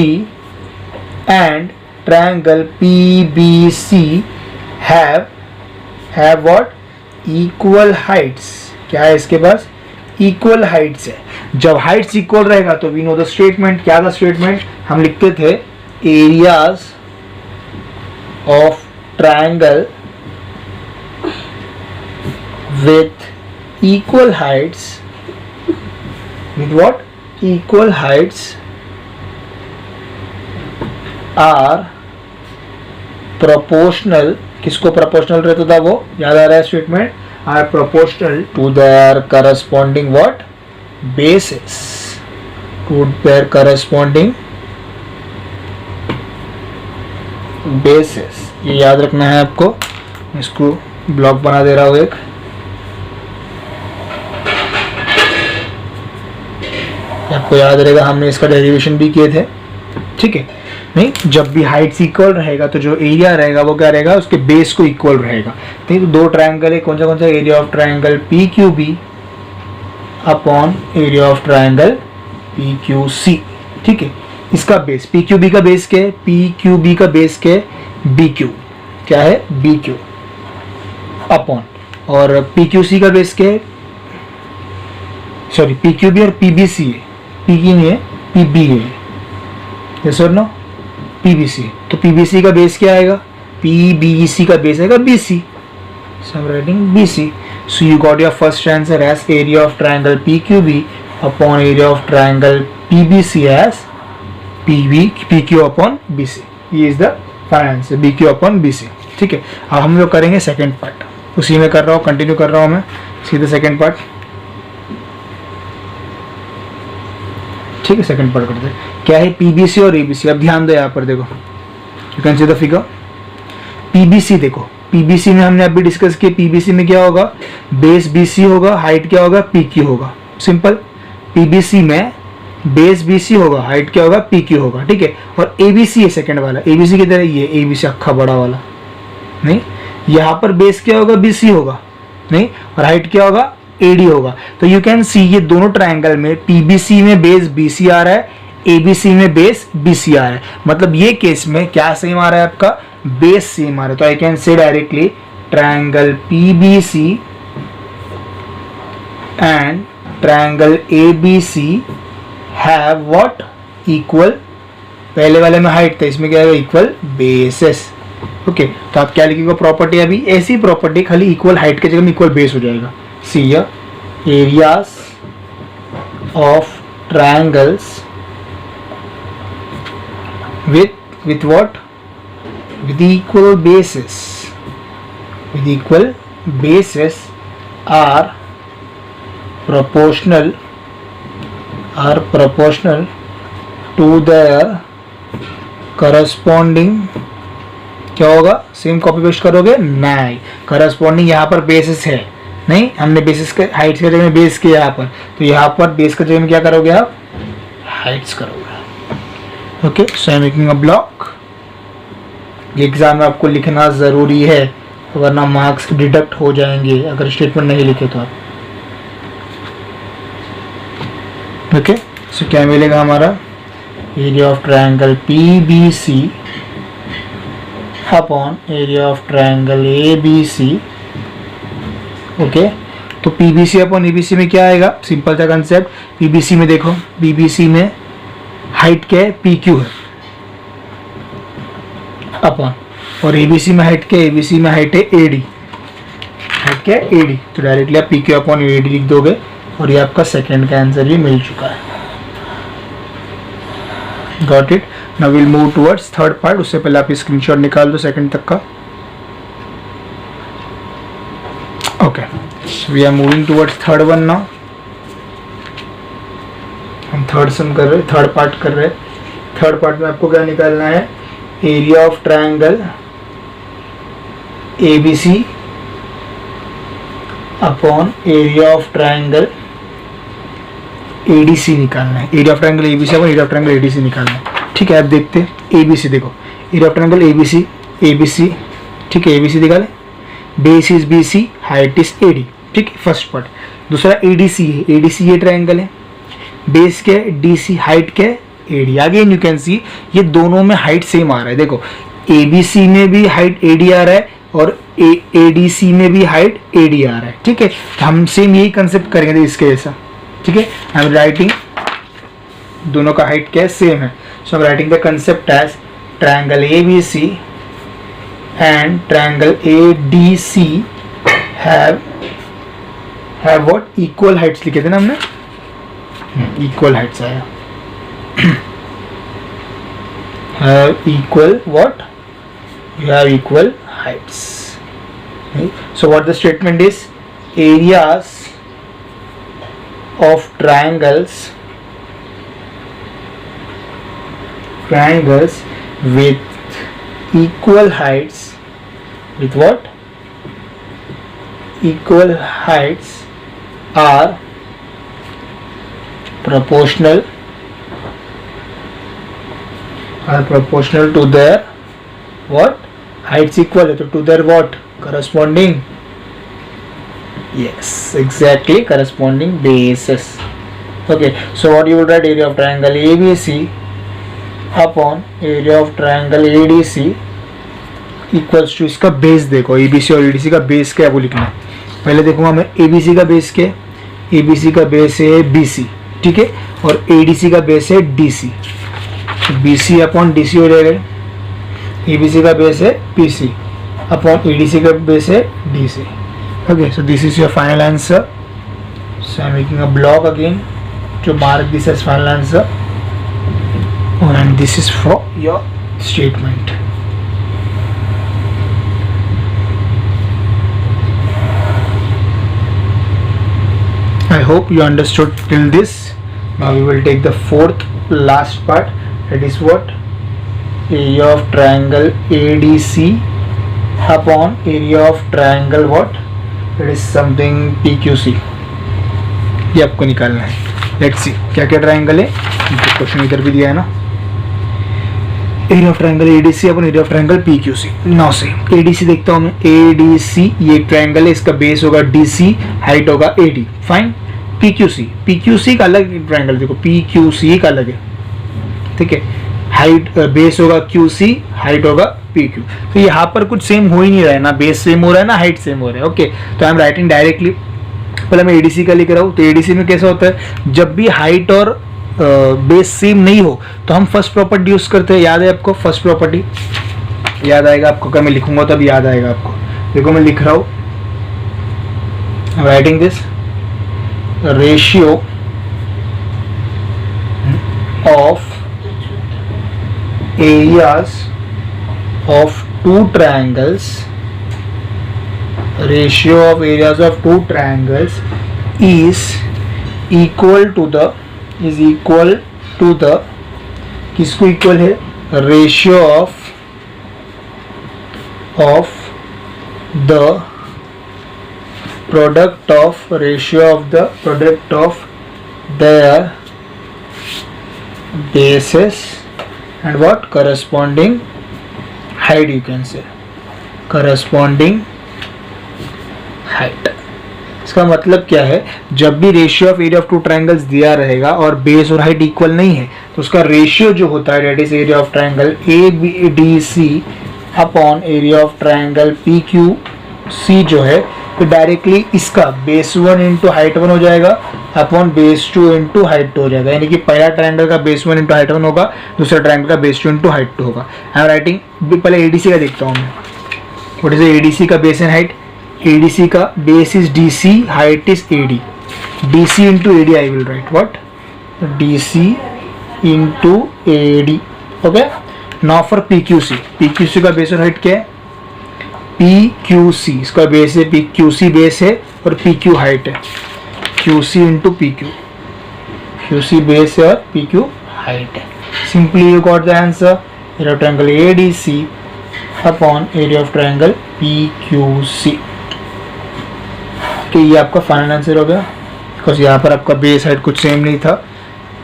and triangle PBC have what, equal Heights. क्या है इसके पास, इक्वल हाइट्स है। जब हाइट्स इक्वल रहेगा तो वी नो द स्टेटमेंट, क्या था स्टेटमेंट, हम लिखते थे areas of triangle with equal heights, with what, equal heights are proportional. किसको प्रोपोर्शनल रहता था वो, याद आ रहा है statement, are proportional to their corresponding what, bases, to their corresponding bases. ये याद रखना है आपको। इसको ब्लॉक बना दे रहा हूं एक, आपको याद रहेगा हमने इसका डेरिवेशन भी किए थे। ठीक है, नहीं, जब भी हाइट्स इक्वल रहेगा तो जो एरिया रहेगा वो क्या रहेगा, उसके बेस को इक्वल रहेगा। ठीक है, तो दो ट्रायंगल है, कौन सा, area of triangle PQB upon area of triangle PQC। ठीक है, इसका बेस, PQB का बेस क्या है, PQB का बेस क्या है, BQ, क्या है, BQ अपॉन, और PQC का बेस क्या है, सॉरी PQB और PBC है, PQ नहीं है, PB है, यस और नो, PBC। तो PBC का बेस क्या आएगा, PBC का बेस आएगा BC, so I'm writing BC. So you got your first answer as area of triangle PQB upon area of triangle PBC as PQ upon BC. ये is the final answer, BQ upon BC. ठीक है, अब हम लोग करेंगे second part, उसी में कर रहा हूँ, कंटिन्यू कर रहा हूँ मैं सीधे सेकेंड पार्ट। ठीक है, सेकंड पार्ट करते हैं। क्या है PBC और ABC। अब ध्यान दो यहाँ पर, देखो, you can see the figure. PBC देखो, PBC में हमने अभी डिस्कस किया, PBC में क्या होगा, बेस BC होगा, हाइट क्या होगा, PQ होगा। सिंपल, PBC में बेस BC होगा, हाइट क्या होगा, PQ होगा। ठीक है, और ABC है सेकंड वाला, ABC की तरह ये ABC अक्खा बड़ा वाला, नहीं, यहाँ पर बेस क्या होगा, BC होगा, नहीं, और हाइट क्या होगा, AD होगा। तो यू कैन सी ये दोनों ट्रायंगल में PBC में बेस BC आ रहा है, ABC में बेस BC आ रहा है। मतलब ये केस में क्या सेम आ रहा है आपका, बेस सेम आ रहा है। तो आई कैन से directly triangle PBC and triangle ABC have what, equal पहले वाले में हाइट था, इसमें क्या आएगा इक्वल बेसेस। ओके, तो आप क्या लिखेगा प्रॉपर्टी, अभी ऐसी प्रॉपर्टी खाली इक्वल हाइट के जगह में इक्वल बेस हो जाएगा। See areas of triangles with what, with equal bases, with equal bases are proportional to their corresponding, क्या होगा, सेम कॉपी पेस्ट करोगे, नहीं, करस्पॉन्डिंग यहाँ पर बेसिस है, नहीं, हमने बेसिस के हाइट्स के जगह में बेस किया यहाँ पर, तो यहाँ पर बेस के जगह में क्या करोगे आप, हाइट्स करोगे। Okay, so I am making a block. ये एग्जाम में आपको लिखना ज़रूरी है, वरना मार्क्स डिडक्ट हो जाएंगे अगर स्टेटमेंट नहीं लिखे तो आप। ओके, सो क्या मिलेगा हमारा, area of triangle PBC upon area of triangle ABC। Okay, तो PBC अपॉन ABC में क्या आएगा, सिंपल सा कंसेप्ट, PBC में देखो, PBC में हाइट क्या है, PQ है अपॉन, और ABC में हाइट क्या है, ABC में हाइट है AD, हाइट क्या है AD, तो डायरेक्टली आप PQ अपॉन AD लिख दोगे और ये आपका सेकंड का आंसर भी मिल चुका है। Got it. Now will move towards third part, उससे पहले आप स्क्रीनशॉट निकाल दो सेकंड तक का। Okay, we are moving towards third one now. हम थर्ड सम कर रहे, थर्ड पार्ट कर रहे। थर्ड पार्ट में आपको क्या निकालना है, area of triangle ABC upon area of triangle ADC निकालना है। Area of triangle ABC upon area of triangle ADC निकालना है। ठीक है, आप देखते हैं ABC, देखो एरिया ऑफ ट्रायंगल ABC, ठीक है, ABC निकाले, base is BC, height is AD। ठीक है, फर्स्ट पार्ट। दूसरा ADC है, ADC ये ट्रायंगल है, बेस क्या है DC, हाइट क्या है AD। अगेन यू कैन सी ये दोनों में हाइट सेम आ रहा है, देखो ABC में भी हाइट AD आ रहा है और ADC में भी हाइट AD आ रहा है। ठीक है, तो हम सेम यही कंसेप्ट करेंगे इसके जैसा। ठीक है, आई एम राइटिंग, दोनों का हाइट क्या है, सेम है, so I am writing the concept as triangle ABC and triangle ADC have what, equal heights लिखे थे ना हमने, इक्वल हाइट्स आया, have equal what, you have equal heights, right? So what the statement is, areas of triangles with equal heights, with what, equal heights are proportional to their what, heights equal है तो to their what, corresponding, yes exactly, corresponding bases. Okay, so what you would write, area of triangle ABC upon area of triangle ADC equals to, इसका base देखो, ABC और ADC का base क्या है वो लिखना है। पहले देखूंगा मैं ABC का बेस क्या है, ABC का बेस है BC, ठीक है, और ADC का बेस है DC, BC अपॉन DC हो जाएगा, ABC का बेस है PC अपॉन ADC का बेस है DC। Okay, so this is your final answer, so I am making a block again to mark this as final answer, and this is for your statement. I hope you understood till this. Now we will take the fourth last part, that is what, area of triangle ADC upon area of triangle what, it is something PQC, ये आपको निकालना है। Let's see क्या क्या triangle है, question इधर भी दिया है ना, area of triangle ADC upon area of triangle PQC। Now से ADC देखता हूँ मैं, ADC ये ट्रायंगल है, इसका बेस होगा DC, हाइट होगा AD, फाइन। PQC का अलग ट्रायंगल, देखो PQC का अलग है, ठीक है, हाइट बेस होगा QC, हाइट होगा PQ। तो यहाँ पर कुछ सेम हो ही नहीं रहा है ना, बेस सेम हो रहा है ना हाइट सेम हो रहा है। ओके, तो आई एम राइटिंग डायरेक्टली, पहले मैं ADC का लिख रहा हूँ। तो ADC में कैसा होता है, जब भी हाइट और बेस सेम नहीं हो तो हम फर्स्ट प्रॉपर्टी यूज करते हैं। याद है आपको फर्स्ट प्रॉपर्टी? याद आएगा आपको? क्या मैं लिखूंगा तब याद आएगा आपको। देखो मैं लिख रहा हूं, writing this ratio of areas of two triangles, ratio of areas of two triangles is equal to the किसको इक्वल है? Ratio of the product of their bases and what? Corresponding height, you can say corresponding height। इसका मतलब क्या है? जब भी ratio of area of two triangles दिया रहेगा और बेस और हाइट इक्वल नहीं है तो उसका रेशियो जो होता है that is area of triangle ABDC upon area of triangle PQC जो है तो डायरेक्टली इसका बेस 1 इंटू हाइट 1 हो जाएगा अपॉन बेस 2 इंटू हाइट 2 हो जाएगा। यानी कि पहला ट्रायंगल का बेस 1 इंटू हाइट 1 होगा, दूसरा ट्रायंगल का बेस 2 इंटू हाइट 2 होगा। आई एम राइटिंग, पहले ADC का देखता हूँ मैं। व्हाट इज ADC का बेस एंड हाइट? ADC का base is DC, height is AD। DC into AD I will write what? DC into AD। Okay, now for PQC का base और height क्या है? PQC इसका बेस है, PQC base है और PQ हाइट है। QC into PQ, QC base है और PQ हाइट है। Simply you got the answer, area of triangle ADC upon area of triangle PQC। तो ये आपका फाइनल आंसर हो गया, बिकॉज यहाँ पर आपका बेस हाइट कुछ सेम नहीं था,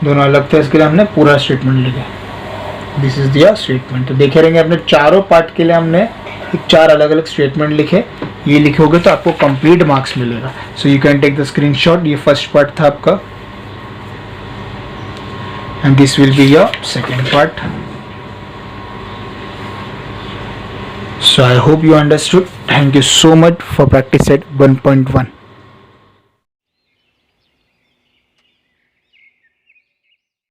दोनों अलग थे, इसके लिए हमने पूरा स्टेटमेंट लिखा। This is their statement. तो देखे रहेंगे अपने चारों पार्ट के लिए हमने एक 4 अलग अलग स्टेटमेंट लिखे। ये लिखोगे तो आपको कंप्लीट मार्क्स मिलेगा। So you can take the screenshot. ये फर्स्ट पार्ट था आपका and this will be your second part. So I hope you understood. Thank you so much for practice set 1.1.